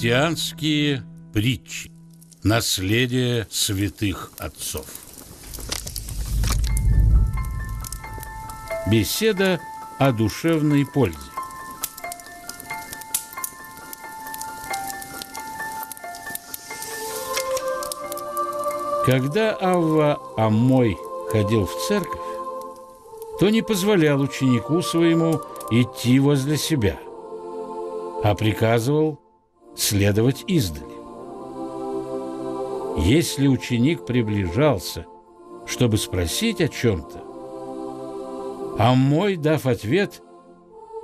Христианские притчи. Наследие святых отцов. Беседа о душевной пользе. Когда Авва Аммой ходил в церковь, то не позволял ученику своему идти возле себя, а приказывал следовать издали. Если ученик приближался, чтобы спросить о чем-то, Аммой, дав ответ,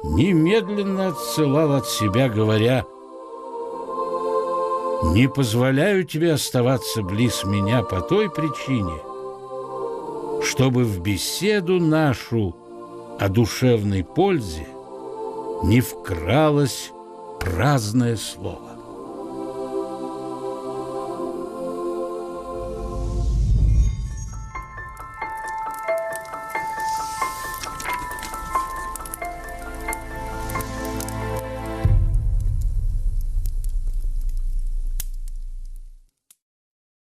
немедленно отсылал от себя, говоря: «Не позволяю тебе оставаться близ меня по той причине, чтобы в беседу нашу о душевной пользе не вкралось праздное слово».